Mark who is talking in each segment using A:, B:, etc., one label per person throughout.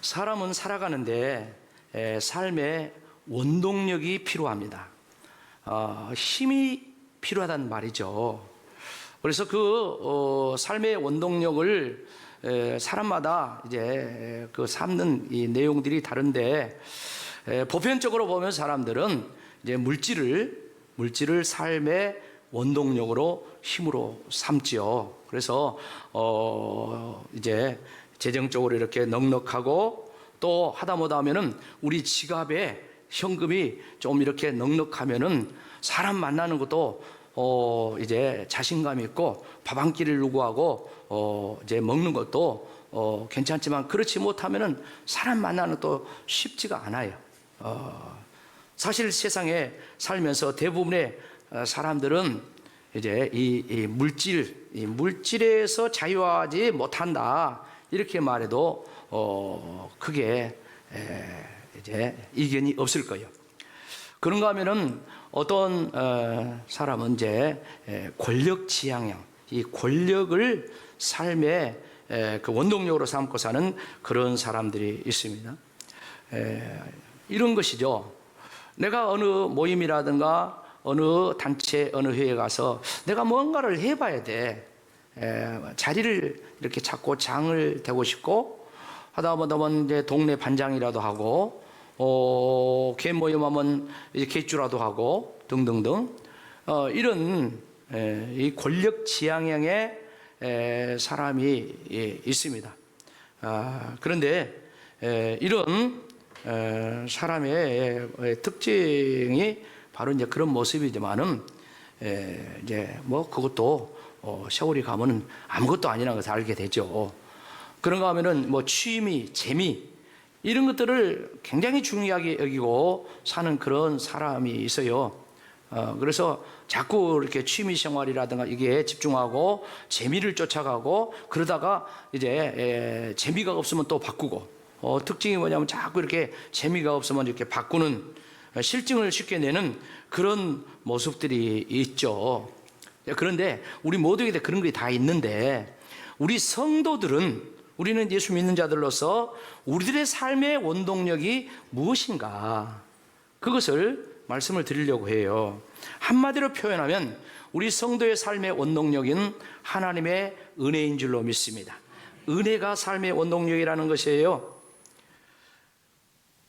A: 사람은 살아가는데 삶의 원동력이 필요합니다. 힘이 필요하단 말이죠. 그래서 그 삶의 원동력을 사람마다 이제 그 삼는 이 내용들이 다른데, 보편적으로 보면 사람들은 이제 물질을 삶의 원동력으로 힘으로 삼지요. 그래서 이제 재정적으로 이렇게 넉넉하고, 또 하다못해 하면은 우리 지갑에 현금이 좀 이렇게 넉넉하면은 사람 만나는 것도 이제 자신감 있고 밥 한 끼를 요구하고 이제 먹는 것도 괜찮지만, 그렇지 못하면은 사람 만나는 것도 쉽지가 않아요. 사실 세상에 살면서 대부분의 사람들은 이제 이 물질에서 자유하지 못한다, 이렇게 말해도 크게 이제 이견이 없을 거예요. 그런가 하면은 어떤 사람은 이제 권력 지향형, 이 권력을 삶의 그 원동력으로 삼고 사는 그런 사람들이 있습니다. 이런 것이죠. 내가 어느 모임이라든가 어느 단체, 어느 회에 가서 내가 뭔가를 해봐야 돼. 자리를 이렇게 찾고 장을 되고 싶고, 하다 보면 이제 동네 반장이라도 하고, 개 모임하면 이제 개주라도 하고, 등등등. 이런 이 권력 지향형의 사람이 있습니다. 그런데 이런 사람의 특징이 바로 이제 그런 모습이지만은, 이제 뭐 그것도 세월이 가면은 아무것도 아니라는 것을 알게 되죠. 그런가 하면은 뭐 취미, 재미, 이런 것들을 굉장히 중요하게 여기고 사는 그런 사람이 있어요. 그래서 자꾸 이렇게 취미 생활이라든가 이게 집중하고 재미를 쫓아가고, 그러다가 이제 재미가 없으면 또 바꾸고, 특징이 뭐냐면 자꾸 이렇게 재미가 없으면 이렇게 바꾸는, 실증을 쉽게 내는 그런 모습들이 있죠. 그런데 우리 모두에게 그런 게 다 있는데, 우리 성도들은, 우리는 예수 믿는 자들로서 우리들의 삶의 원동력이 무엇인가, 그것을 말씀을 드리려고 해요. 한마디로 표현하면 우리 성도의 삶의 원동력은 하나님의 은혜인 줄로 믿습니다. 은혜가 삶의 원동력이라는 것이에요.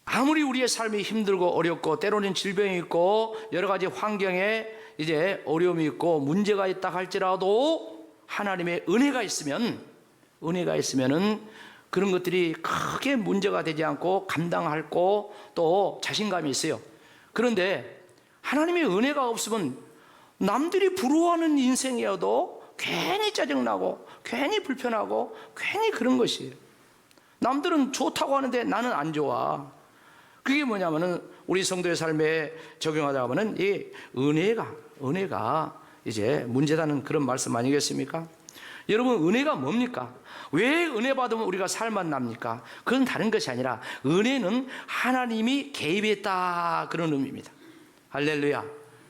A: 아무리 우리의 삶이 힘들고 어렵고 때로는 질병이 있고 여러 가지 환경에 이제 어려움이 있고 문제가 있다 할지라도, 하나님의 은혜가 있으면은 그런 것들이 크게 문제가 되지 않고 감당하고 또 자신감이 있어요. 그런데 하나님의 은혜가 없으면 남들이 부러워하는 인생이어도 괜히 짜증나고 괜히 불편하고 괜히 그런 것이에요. 남들은 좋다고 하는데 나는 안 좋아. 그게 뭐냐면은 우리 성도의 삶에 적용하다 보면은 이 은혜가 이제 문제다는 그런 말씀 아니겠습니까? 여러분, 은혜가 뭡니까? 왜 은혜 받으면 우리가 살만 납니까? 그건 다른 것이 아니라 은혜는 하나님이 개입했다, 그런 의미입니다. 할렐루야.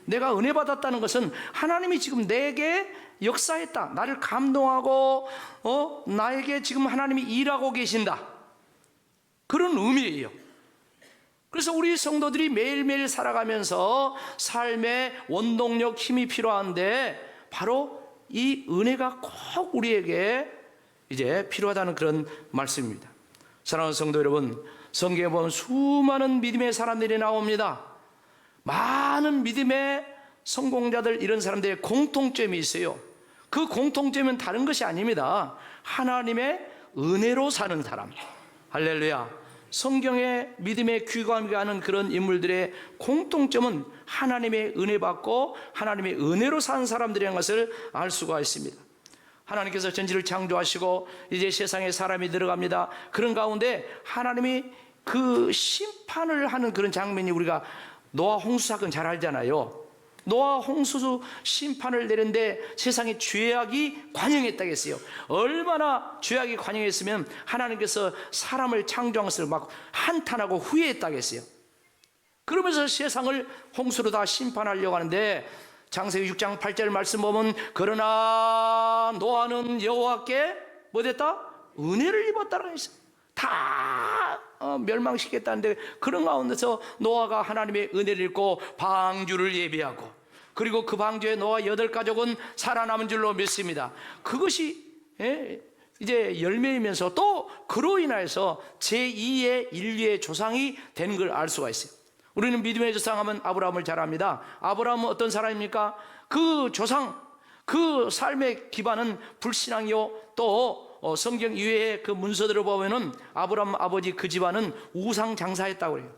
A: 내가 은혜 받았다는 것은 하나님이 지금 내게 역사했다, 나를 감동하고 나에게 지금 하나님이 일하고 계신다, 그런 의미예요. 그래서 우리 성도들이 매일매일 살아가면서 삶의 원동력, 힘이 필요한데 바로 이 은혜가 꼭 우리에게 이제 필요하다는 그런 말씀입니다. 사랑하는 성도 여러분, 성경에 보면 수많은 믿음의 사람들이 나옵니다. 많은 믿음의 성공자들, 이런 사람들의 공통점이 있어요. 그 공통점은 다른 것이 아닙니다. 하나님의 은혜로 사는 사람. 할렐루야. 성경의 믿음의 귀감이 가는 그런 인물들의 공통점은 하나님의 은혜 받고 하나님의 은혜로 사는 사람들이라는 것을 알 수가 있습니다. 하나님께서 전지를 창조하시고 이제 세상에 사람이 들어갑니다. 그런 가운데 하나님이 그 심판을 하는 그런 장면이, 우리가 노아 홍수 사건 잘 알잖아요. 노아 홍수 심판을 내는데 세상에 죄악이 관영했다고 했어요. 얼마나 죄악이 관영했으면 하나님께서 사람을 창조한 것을 막 한탄하고 후회했다고 했어요. 그러면서 세상을 홍수로 다 심판하려고 하는데, 창세기 6장 8절 말씀 보면, 그러나 노아는 여호와께 뭐 됐다? 은혜를 입었다고 했어요. 다 멸망시켰다는데, 그런 가운데서 노아가 하나님의 은혜를 읽고 방주를 예비하고, 그리고 그 방주에 노아 8가족은 살아남은 줄로 믿습니다. 그것이 이제 열매이면서 또 그로 인하여서 제2의 인류의 조상이 된 걸 알 수가 있어요. 우리는 믿음의 조상 하면 아브라함을 잘 압니다. 아브라함은 어떤 사람입니까? 그 조상, 그 삶의 기반은 불신앙이요, 또 성경 이외의 그 문서들을 보면은 아브라함 아버지 그 집안은 우상 장사했다고 그래요.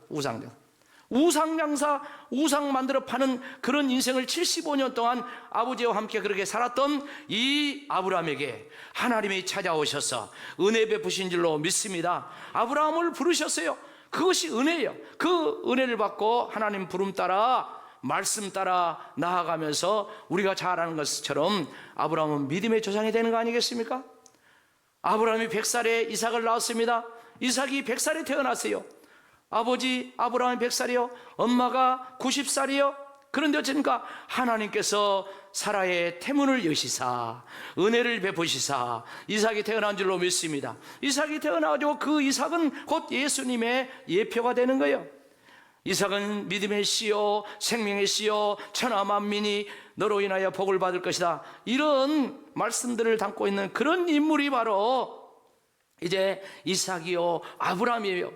A: 우상 장사, 우상 만들어 파는 그런 인생을 75년 동안 아버지와 함께 그렇게 살았던 이 아브라함에게 하나님이 찾아오셔서 은혜 베푸신 줄로 믿습니다. 아브라함을 부르셨어요. 그것이 은혜예요. 그 은혜를 받고 하나님 부름 따라, 말씀 따라 나아가면서 우리가 잘 아는 것처럼 아브라함은 믿음의 조상이 되는 거 아니겠습니까? 아브라함이 100살에 이삭을 낳았습니다. 이삭이 100살에 태어났어요. 아버지 아브라함이 100살이요, 엄마가 90살이요. 그런데 어쨌습니까? 하나님께서 사라의 태문을 여시사 은혜를 베푸시사 이삭이 태어난 줄로 믿습니다. 이삭이 태어나가지고 그 이삭은 곧 예수님의 예표가 되는 거예요. 이삭은 믿음의 씨요, 생명의 씨요, 천하 만민이 너로 인하여 복을 받을 것이다, 이런 말씀들을 담고 있는 그런 인물이 바로 이제 이삭이요, 아브라함이에요.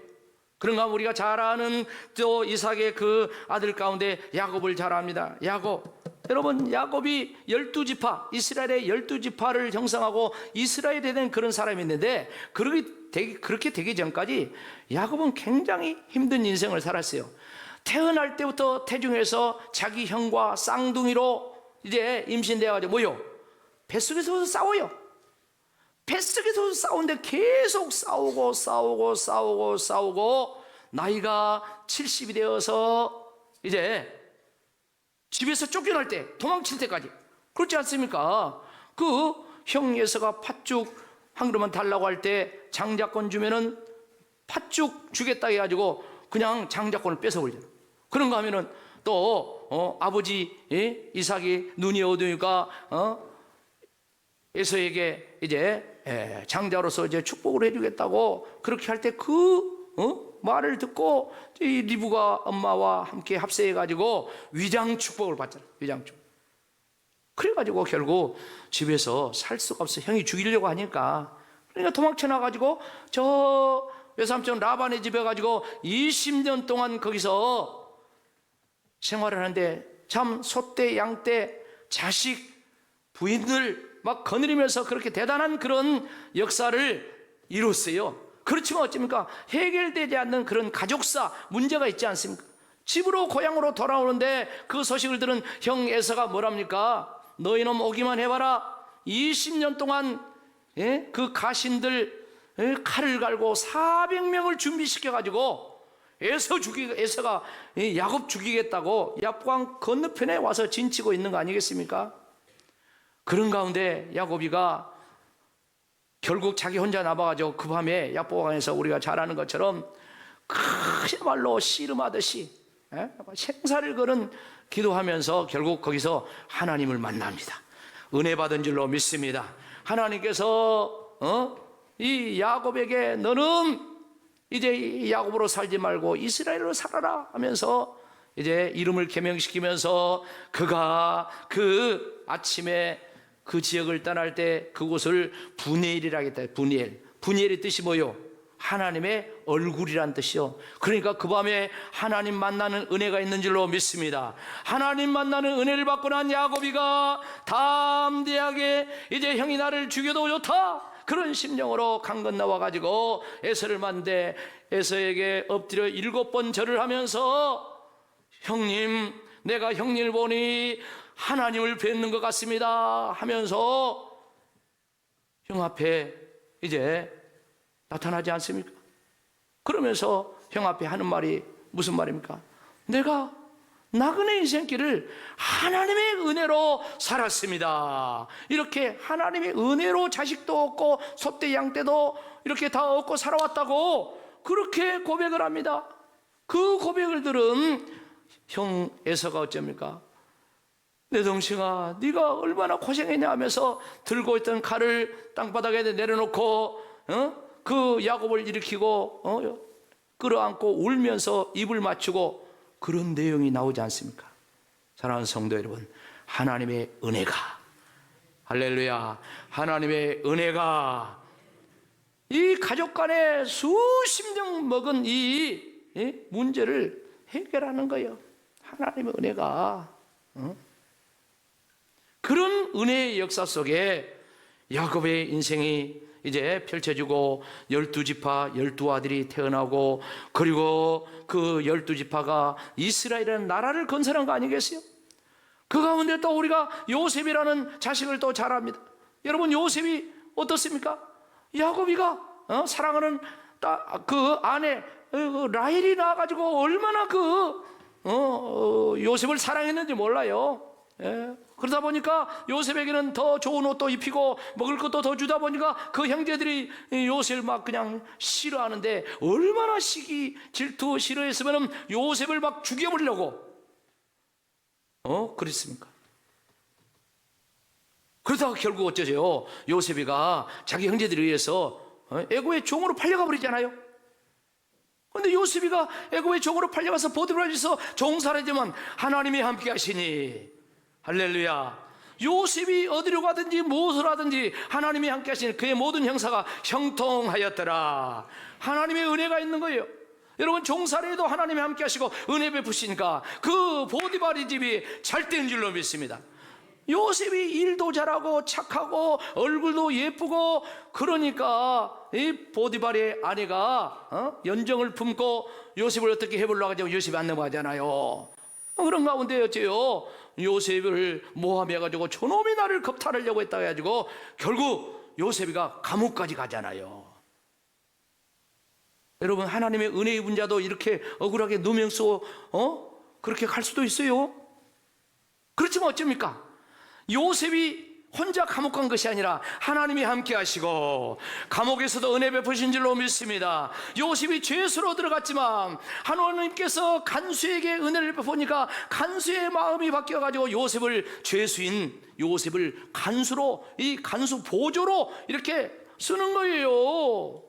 A: 그런가 하면 우리가 잘 아는 또 이삭의 그 아들 가운데 야곱을 잘 압니다. 야곱, 여러분, 야곱이 12지파, 이스라엘의 12지파를 형성하고 이스라엘에 된 그런 사람이 있는데, 그렇게 되기 전까지 야곱은 굉장히 힘든 인생을 살았어요. 태어날 때부터 태중에서 자기 형과 쌍둥이로 이제 임신되어가지고 뭐요? 뱃속에서 싸워요. 뱃속에서 싸우는데 계속 싸우고 나이가 70이 되어서 이제 집에서 쫓겨날 때, 도망칠 때까지, 그렇지 않습니까? 그 형 예서가 팥죽 한 그릇만 달라고 할 때 장자권 주면은 팥죽 주겠다 해가지고 그냥 장자권을 뺏어버리잖아. 그런가 하면은 또 아버지 이삭이 눈이 어두우니까 에서에게 이제 장자로서 이제 축복을 해주겠다고 그렇게 할 때 그 말을 듣고 이 리브가 엄마와 함께 합세해가지고 위장 축복을 받잖아. 위장 축복. 그래가지고 결국 집에서 살 수가 없어. 형이 죽이려고 하니까. 그러니까 도망쳐 나가지고 저 외삼촌 라반의 집에 가지고 20년 동안 거기서 생활을 하는데, 참 소떼 양떼 자식 부인들 막 거느리면서 그렇게 대단한 그런 역사를 이뤘어요. 그렇지만 어찌입니까? 해결되지 않는 그런 가족사 문제가 있지 않습니까? 집으로 고향으로 돌아오는데 그 소식을 들은 형 에서가 뭐랍니까? 너희 놈 오기만 해봐라. 20년 동안 그 가신들 칼을 갈고 400명을 준비시켜가지고 에서가 야곱 죽이겠다고 야보강 건너편에 와서 진치고 있는 거 아니겠습니까? 그런 가운데 야곱이가 결국 자기 혼자 남아가지고 그 밤에 야보강에서 우리가 잘 아는 것처럼 그야말로 씨름하듯이 생사를 걸은 기도하면서 결국 거기서 하나님을 만납니다. 은혜 받은 줄로 믿습니다. 하나님께서 이 야곱에게 너는 이제 야곱으로 살지 말고 이스라엘로 살아라 하면서 이제 이름을 개명시키면서 그가 그 아침에 그 지역을 떠날 때 그곳을 분이엘이라 했다. 분이엘의 뜻이 뭐요? 하나님의 얼굴이란 뜻이요. 그러니까 그 밤에 하나님 만나는 은혜가 있는 줄로 믿습니다. 하나님 만나는 은혜를 받고 난 야곱이가 담대하게 이제 형이 나를 죽여도 좋다, 그런 심령으로 강 건너와 가지고 에서를 만데 에서에게 엎드려 7번 절을 하면서 형님, 내가 형님을 보니 하나님을 뵙는 것 같습니다 하면서 형 앞에 이제 나타나지 않습니까? 그러면서 형 앞에 하는 말이 무슨 말입니까? 내가 나그네 인생길을 하나님의 은혜로 살았습니다. 이렇게 하나님의 은혜로 자식도 얻고 소떼 양떼도 이렇게 다 얻고 살아왔다고 그렇게 고백을 합니다. 그 고백을 들은 형 에서가 어쩝니까? 내 동생아, 네가 얼마나 고생했냐 하면서 들고 있던 칼을 땅바닥에 내려놓고 그 야곱을 일으키고 끌어안고 울면서 입을 맞추고 그런 내용이 나오지 않습니까? 사랑하는 성도 여러분, 하나님의 은혜가, 할렐루야, 하나님의 은혜가 이 가족 간에 수십 년 먹은 이 문제를 해결하는 거예요. 하나님의 은혜가. 그런 은혜의 역사 속에 야곱의 인생이 이제 펼쳐지고 12지파 12아들이 태어나고, 그리고 그 12지파가 이스라엘이라는 나라를 건설한 거 아니겠어요? 그 가운데 또 우리가 요셉이라는 자식을 또 잘 압니다. 여러분, 요셉이 어떻습니까? 야곱이가 사랑하는 그 아내 라헬이 나와가지고 얼마나 요셉을 사랑했는지 몰라요. 그러다 보니까 요셉에게는 더 좋은 옷도 입히고 먹을 것도 더 주다 보니까 그 형제들이 요셉을 막 그냥 싫어하는데, 얼마나 시기 질투 싫어했으면 요셉을 막 죽여버리려고 그랬습니까? 그러다가 결국 어쩌죠? 요셉이가 자기 형제들에 의해서 애굽의 종으로 팔려가 버리잖아요. 그런데 요셉이가 애굽의 종으로 팔려가서 보디발에서 종살이지만 하나님이 함께 하시니, 할렐루야, 요셉이 어디로 가든지 무엇을 하든지 하나님이 함께 하시니 그의 모든 형사가 형통하였더라. 하나님의 은혜가 있는 거예요. 여러분, 종살이에도 하나님이 함께 하시고 은혜 베푸시니까 그 보디발의 집이 잘 되는 줄로 믿습니다. 요셉이 일도 잘하고 착하고 얼굴도 예쁘고, 그러니까 이 보디발의 아내가 연정을 품고 요셉을 어떻게 해보려고 하죠? 요셉이 안 넘어가잖아요. 그런 가운데 어째요? 요셉을 모함해가지고 저놈이 나를 겁탈하려고 했다 해가지고 결국 요셉이가 감옥까지 가잖아요. 여러분, 하나님의 은혜 입은 자도 이렇게 억울하게 누명쓰고 그렇게 갈 수도 있어요. 그렇지만 어쩝니까? 요셉이 혼자 감옥 간 것이 아니라 하나님이 함께 하시고 감옥에서도 은혜 베푸신 줄로 믿습니다. 요셉이 죄수로 들어갔지만 하나님께서 간수에게 은혜를 베푸니까 간수의 마음이 바뀌어가지고 요셉을, 죄수인 요셉을 간수로, 이 간수 보조로 이렇게 쓰는 거예요.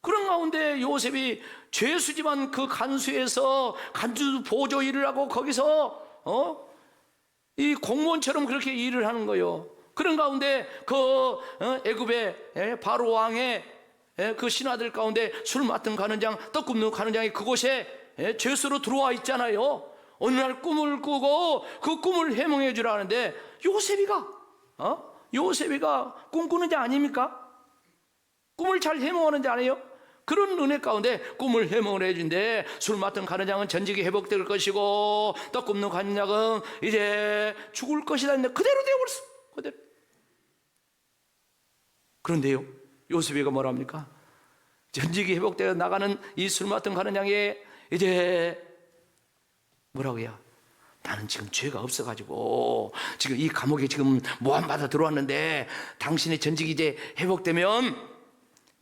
A: 그런 가운데 요셉이 죄수지만 그 간수에서 간수 보조 일을 하고 거기서 이 공무원처럼 그렇게 일을 하는 거예요. 그런 가운데 그 애굽의 바로 왕의 그 신하들 가운데 술 맡은 가는장, 떡 굽는 가는장이 그곳에 죄수로 들어와 있잖아요. 어느 날 꿈을 꾸고 그 꿈을 해몽해 주라는데 요셉이가 꿈꾸는 자 아닙니까? 꿈을 잘 해몽하는 자 아니에요? 그런 은혜 가운데 꿈을 해몽을 해준대. 술 맡은 가느장은 전직이 회복될 것이고 떡 굽는 가느장은 이제 죽을 것이다 했는데 그대로 되어버렸어. 그대로. 그런데요, 요셉이가 뭐랍니까? 전직이 회복되어 나가는 이 술 맡은 가느장에 이제 뭐라고요? 나는 지금 죄가 없어가지고 지금 이 감옥에 지금 모함받아 들어왔는데 당신의 전직이 이제 회복되면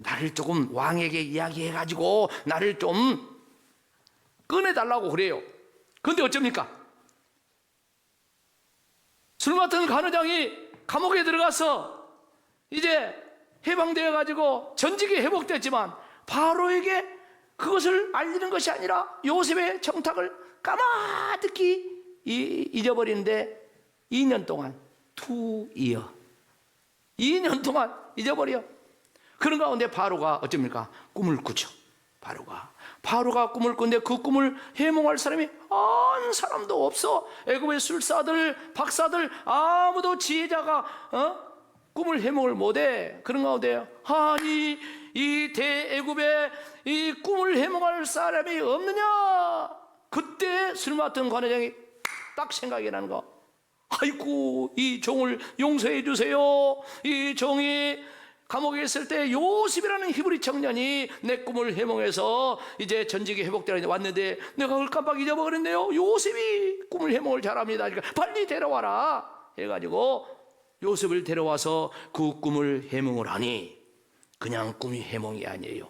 A: 나를 조금 왕에게 이야기해가지고 나를 좀 꺼내달라고 그래요. 그런데 어쩝니까? 술 맡은 간호장이 감옥에 들어가서 이제 해방되어가지고 전직이 회복됐지만 바로에게 그것을 알리는 것이 아니라 요셉의 청탁을 까마득히 잊어버리는데 2년 동안 2년 동안 잊어버려. 그런 가운데 바로가 어쩝니까? 꿈을 꾸죠. 바로가 꿈을 꾸는데 그 꿈을 해몽할 사람이 한 사람도 없어. 애굽의 술사들, 박사들 아무도 지혜자가 꿈을 해몽을 못해. 그런 가운데 아니 이 대애굽에 이 꿈을 해몽할 사람이 없느냐? 그때 술 맡은 관회장이 딱 생각이 나는 거. 아이고, 이 종을 용서해 주세요. 이 종이 감옥에 있을 때 요셉이라는 히브리 청년이 내 꿈을 해몽해서 이제 전직이 회복되어 왔는데 내가 그걸 깜빡 잊어버렸네요. 요셉이 꿈을 해몽을 잘합니다. 그러니까 빨리 데려와라 해가지고 요셉을 데려와서 그 꿈을 해몽을 하니 그냥 꿈이 해몽이 아니에요.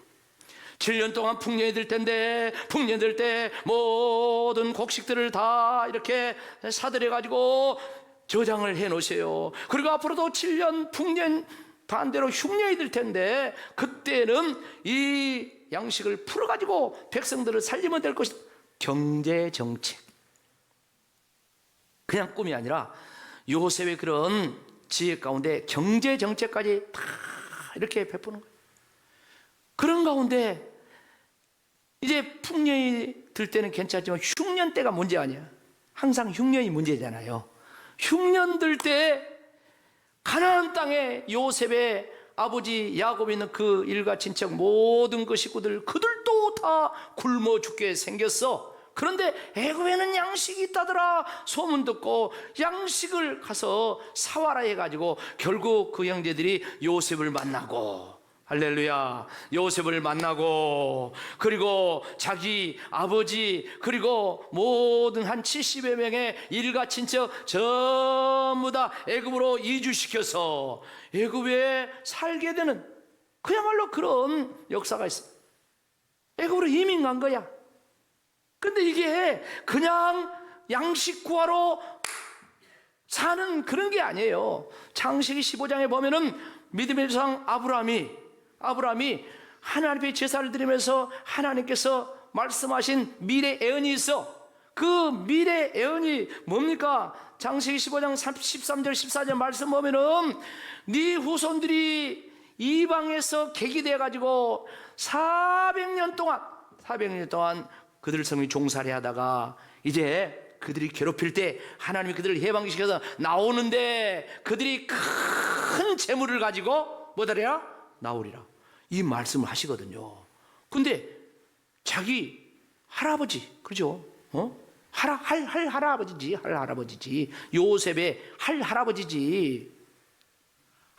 A: 7년 동안 풍년이 들 텐데 풍년이 들 때 모든 곡식들을 다 이렇게 사들여가지고 저장을 해 놓으세요. 그리고 앞으로도 7년 풍년 반대로 흉년이 들 텐데 그때는 이 양식을 풀어가지고 백성들을 살리면 될 것이다. 경제정책. 그냥 꿈이 아니라 요셉의 그런 지혜 가운데 경제정책까지 다 이렇게 베푸는 거예요. 그런 가운데 이제 풍년이 들 때는 괜찮지만 흉년 때가 문제 아니야. 항상 흉년이 문제잖아요. 흉년 들 때 가나안 땅에 요셉의 아버지 야곱이 있는 그 일가 친척 모든 그 식구들 그들도 다 굶어 죽게 생겼어. 그런데 애굽에는 양식이 있다더라 소문 듣고 양식을 가서 사와라 해가지고 결국 그 형제들이 요셉을 만나고, 할렐루야, 요셉을 만나고, 그리고 자기 아버지 그리고 모든 한 70여 명의 일가 친척 전부 다 애굽으로 이주시켜서 애굽에 살게 되는 그야말로 그런 역사가 있어. 애굽으로 이민 간 거야. 근데 이게 그냥 양식 구하러 사는 그런 게 아니에요. 창세기 15장에 보면은 믿음의 조상 아브라함이 하나님의 제사를 드리면서 하나님께서 말씀하신 미래 예언이 있어. 그 미래 예언이 뭡니까? 창세기 15장 13절 14절 말씀 보면은 네 후손들이 이방에서 객이 돼가지고 400년 동안 그들 성이 종살이 하다가 이제 그들이 괴롭힐 때 하나님이 그들을 해방시켜서 나오는데 그들이 큰 재물을 가지고 뭐더래요? 나오리라. 이 말씀을 하시거든요. 근데 자기 할아버지, 그죠? 할아버지지. 요셉의 할아버지지.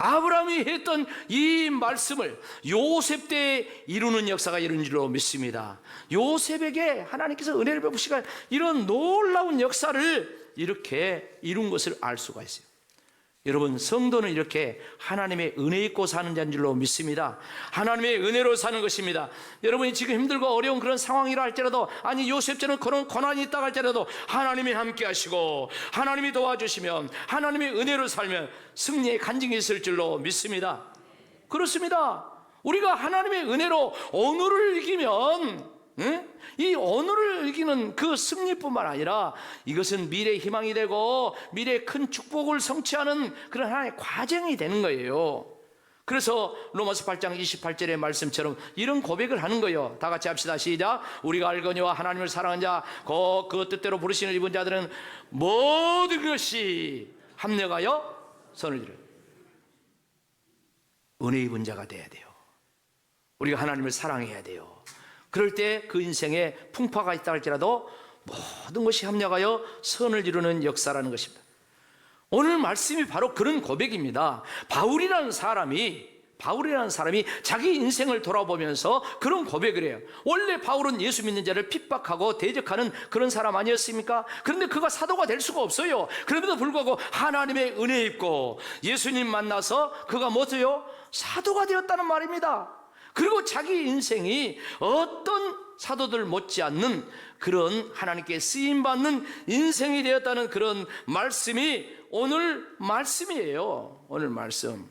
A: 아브라함이 했던 이 말씀을 요셉 때에 이루는 역사가 이런 줄로 믿습니다. 요셉에게 하나님께서 은혜를 베푸시가 이런 놀라운 역사를 이렇게 이룬 것을 알 수가 있어요. 여러분, 성도는 이렇게 하나님의 은혜 있고 사는 자인 줄로 믿습니다. 하나님의 은혜로 사는 것입니다. 여러분이 지금 힘들고 어려운 그런 상황이라 할지라도, 아니 요셉처럼 그런 고난이 있다 할지라도 하나님이 함께 하시고 하나님이 도와주시면 하나님의 은혜로 살면 승리의 간증이 있을 줄로 믿습니다. 그렇습니다. 우리가 하나님의 은혜로 언어를 이기면 이 언어를 이기는 그 승리뿐만 아니라 이것은 미래의 희망이 되고 미래의 큰 축복을 성취하는 그런 하나의 과정이 되는 거예요. 그래서 로마서 8장 28절의 말씀처럼 이런 고백을 하는 거예요. 다 같이 합시다. 시작. 우리가 알거니와 하나님을 사랑하는 자 그 뜻대로 부르시는 입은 자들은 모든 것이 합력하여 선을 이루어 은혜 입은 자가 돼야 돼요. 우리가 하나님을 사랑해야 돼요. 그럴 때 그 인생에 풍파가 있다 할지라도 모든 것이 합력하여 선을 이루는 역사라는 것입니다. 오늘 말씀이 바로 그런 고백입니다. 바울이라는 사람이 자기 인생을 돌아보면서 그런 고백을 해요. 원래 바울은 예수 믿는 자를 핍박하고 대적하는 그런 사람 아니었습니까? 그런데 그가 사도가 될 수가 없어요. 그럼에도 불구하고 하나님의 은혜 입고 예수님 만나서 그가 뭐죠? 사도가 되었다는 말입니다. 그리고 자기 인생이 어떤 사도들 못지않는 그런 하나님께 쓰임받는 인생이 되었다는 그런 말씀이 오늘 말씀이에요. 오늘 말씀.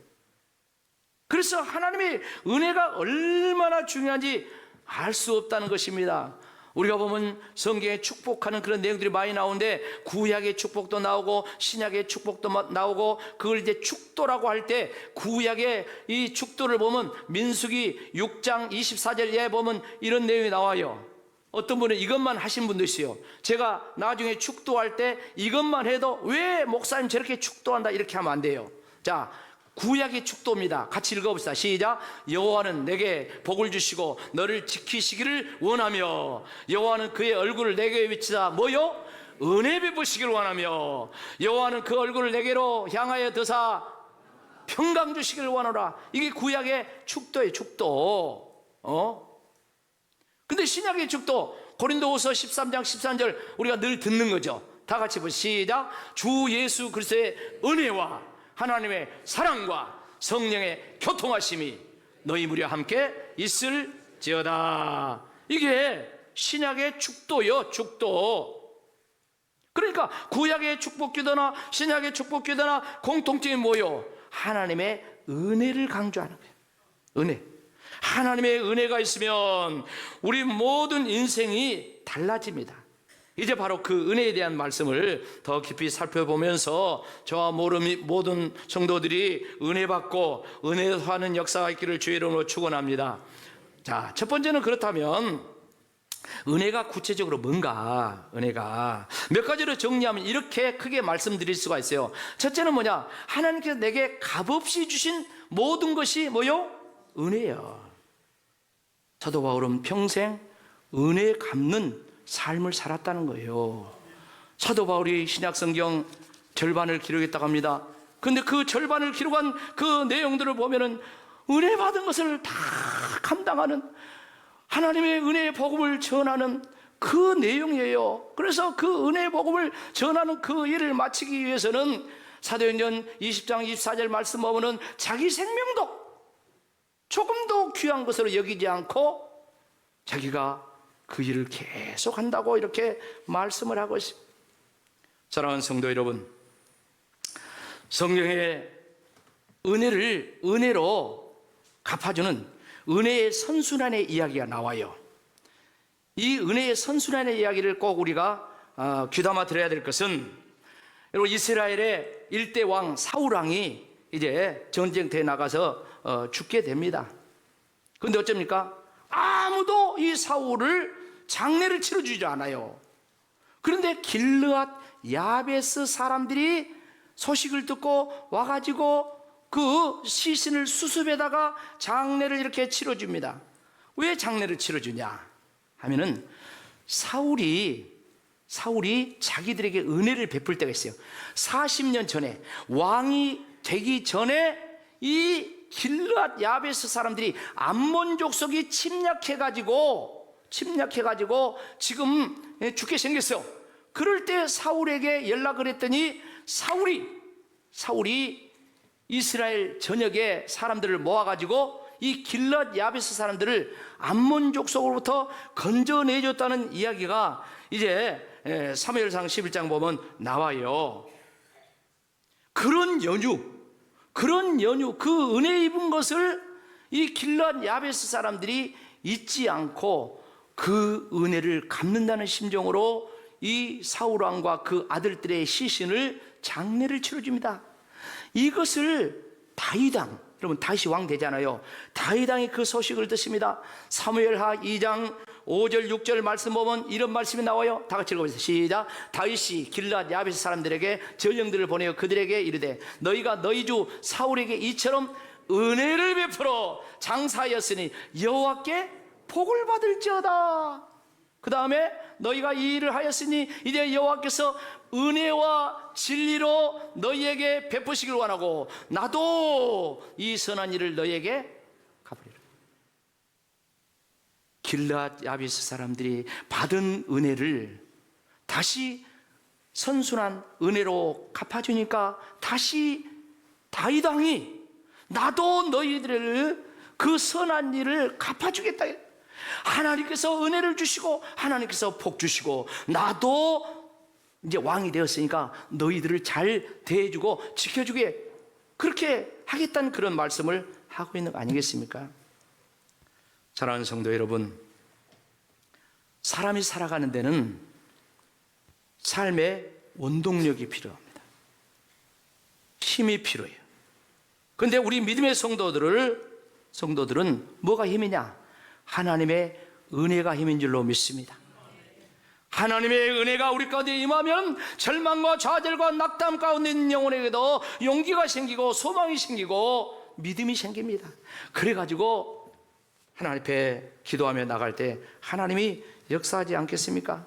A: 그래서 하나님의 은혜가 얼마나 중요한지 알 수 없다는 것입니다. 우리가 보면 성경에 축복하는 그런 내용들이 많이 나오는데 구약의 축복도 나오고 신약의 축복도 나오고 그걸 이제 축도라고 할 때 구약의 이 축도를 보면 민수기 6장 24절에 보면 이런 내용이 나와요. 어떤 분은 이것만 하신 분도 있어요. 제가 나중에 축도할 때 이것만 해도 왜 목사님 저렇게 축도한다 이렇게 하면 안 돼요. 자, 구약의 축도입니다. 같이 읽어봅시다. 시작. 여호와는 내게 복을 주시고 너를 지키시기를 원하며 여호와는 그의 얼굴을 내게 비치사 뭐요? 은혜 베푸시기를 원하며 여호와는 그 얼굴을 내게로 향하여 드사 평강 주시기를 원하노라. 이게 구약의 축도예요. 축도. 근데 신약의 축도 고린도후서 13장 13절 우리가 늘 듣는 거죠. 다 같이 보시죠. 시작. 주 예수 그리스도의 은혜와 하나님의 사랑과 성령의 교통하심이 너희 무리와 함께 있을지어다. 이게 신약의 축도요. 축도. 그러니까 구약의 축복기도나 신약의 축복기도나 공통점이 뭐요? 하나님의 은혜를 강조하는 거예요. 은혜. 하나님의 은혜가 있으면 우리 모든 인생이 달라집니다. 이제 바로 그 은혜에 대한 말씀을 더 깊이 살펴보면서 저와 모든 성도들이 은혜 받고 은혜하는 역사가 있기를 주의 이름으로 축원합니다. 자, 첫 번째는 그렇다면 은혜가 구체적으로 뭔가, 은혜가 몇 가지로 정리하면 이렇게 크게 말씀드릴 수가 있어요. 첫째는 뭐냐? 하나님께서 내게 값없이 주신 모든 것이 뭐요? 은혜예요. 사도 바울은 평생 은혜 갚는 삶을 살았다는 거예요. 사도 바울이 신약성경 절반을 기록했다고 합니다. 그런데 그 절반을 기록한 그 내용들을 보면은 은혜 받은 것을 다 감당하는, 하나님의 은혜의 복음을 전하는 그 내용이에요. 그래서 그 은혜의 복음을 전하는 그 일을 마치기 위해서는 사도행전 20장 24절 말씀 보면은 자기 생명도 조금도 귀한 것으로 여기지 않고 자기가 그 일을 계속 한다고 이렇게 말씀을 하고 있습니다. 사랑하는 성도 여러분, 성경에 은혜를 은혜로 갚아주는 은혜의 선순환의 이야기가 나와요. 이 은혜의 선순환의 이야기를 꼭 우리가 귀담아 들어야 될 것은, 여러분, 이스라엘의 일대 왕 사울 왕이 이제 전쟁터에 나가서 죽게 됩니다. 그런데 어쩝니까? 아무도 이 사울을 장례를 치러주지 않아요. 그런데 길르앗 야베스 사람들이 소식을 듣고 와가지고 그 시신을 수습에다가 장례를 이렇게 치러줍니다. 왜 장례를 치러주냐 하면은 사울이 자기들에게 은혜를 베풀 때가 있어요. 40년 전에, 왕이 되기 전에 이 길르앗 야베스 사람들이 암몬 족속이 침략해가지고 지금 죽게 생겼어요. 그럴 때 사울에게 연락을 했더니 사울이 이스라엘 전역의 사람들을 모아가지고 이 길르앗 야베스 사람들을 암몬 족속으로부터 건져내줬다는 이야기가 이제 사무엘상 11장 보면 나와요. 그런 연유, 그 은혜 입은 것을 이 길르앗 야베스 사람들이 잊지 않고 그 은혜를 갚는다는 심정으로 이 사울 왕과 그 아들들의 시신을 장례를 치러줍니다. 이것을 다윗 왕, 여러분 다윗이 왕 되잖아요. 다윗 왕이 그 소식을 듣습니다. 사무엘하 2장 5절 6절 말씀 보면 이런 말씀이 나와요. 다 같이 읽어보세요. 시작. 다윗이 길르앗 야베스 사람들에게 전령들을 보내어 그들에게 이르되 너희가 너희 주 사울에게 이처럼 은혜를 베풀어 장사하였으니 여호와께 복을 받을지어다. 그 다음에 너희가 이 일을 하였으니 이제 여호와께서 은혜와 진리로 너희에게 베푸시길 원하고 나도 이 선한 일을 너희에게 갚으리라. 길르앗 야베스 사람들이 받은 은혜를 다시 선순한 은혜로 갚아주니까 다시 다윗 왕이 나도 너희들을 그 선한 일을 갚아주겠다. 하나님께서 은혜를 주시고 하나님께서 복 주시고 나도 이제 왕이 되었으니까 너희들을 잘 대해주고 지켜주게 그렇게 하겠다는 그런 말씀을 하고 있는 거 아니겠습니까? 사랑하는 성도 여러분, 사람이 살아가는 데는 삶의 원동력이 필요합니다. 힘이 필요해요. 그런데 우리 믿음의 성도들은 뭐가 힘이냐? 하나님의 은혜가 힘인 줄로 믿습니다. 하나님의 은혜가 우리 가운데 임하면 절망과 좌절과 낙담 가운데 있는 영혼에게도 용기가 생기고 소망이 생기고 믿음이 생깁니다. 그래가지고 하나님 앞에 기도하며 나갈 때 하나님이 역사하지 않겠습니까?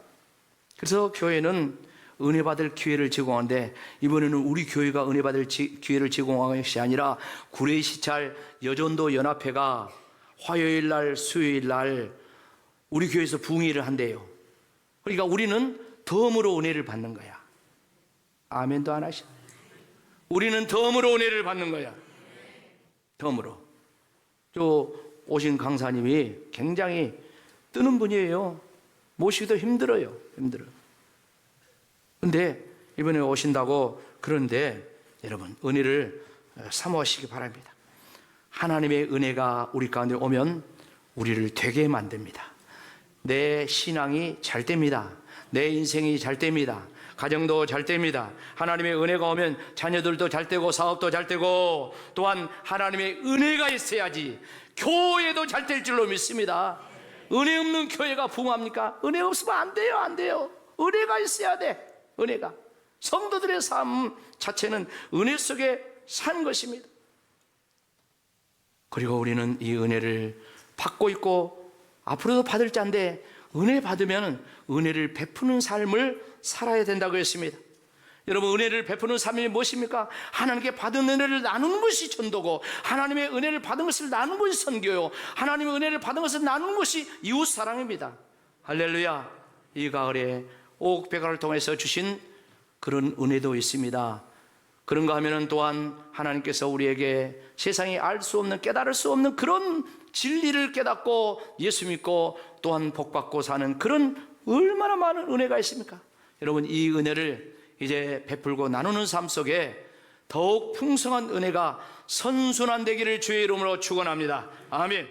A: 그래서 교회는 은혜 받을 기회를 제공하는데 이번에는 우리 교회가 은혜 받을 기회를 제공하는 것이 아니라 구례시찰 여전도 연합회가 화요일 날 수요일 날 우리 교회에서 부흥회를 한대요. 그러니까 우리는 덤으로 은혜를 받는 거야. 아멘도 안 하시네. 우리는 덤으로 은혜를 받는 거야. 덤으로. 오신 강사님이 굉장히 뜨는 분이에요. 모시기도 힘들어요. 근데 이번에 오신다고 그러는데 여러분 은혜를 사모하시기 바랍니다. 하나님의 은혜가 우리 가운데 오면 우리를 되게 만듭니다. 내 신앙이 잘 됩니다. 내 인생이 잘 됩니다. 가정도 잘 됩니다. 하나님의 은혜가 오면 자녀들도 잘 되고 사업도 잘 되고, 또한 하나님의 은혜가 있어야지 교회도 잘 될 줄로 믿습니다. 은혜 없는 교회가 부흥합니까? 은혜 없으면 안 돼요, 안 돼요. 은혜가 있어야 돼. 은혜가. 성도들의 삶 자체는 은혜 속에 산 것입니다. 그리고 우리는 이 은혜를 받고 있고 앞으로도 받을 자인데, 은혜 받으면 은혜를 베푸는 삶을 살아야 된다고 했습니다. 여러분, 은혜를 베푸는 삶이 무엇입니까? 하나님께 받은 은혜를 나누는 것이 전도고, 하나님의 은혜를 받은 것을 나누는 것이 선교요, 하나님의 은혜를 받은 것을 나누는 것이 이웃 사랑입니다. 할렐루야. 이 가을에 오곡백화를 통해서 주신 그런 은혜도 있습니다. 그런가 하면 또한 하나님께서 우리에게 세상이 알 수 없는, 깨달을 수 없는 그런 진리를 깨닫고 예수 믿고 또한 복받고 사는 그런 얼마나 많은 은혜가 있습니까? 여러분, 이 은혜를 이제 베풀고 나누는 삶 속에 더욱 풍성한 은혜가 선순환되기를 주의 이름으로 축원합니다. 아멘.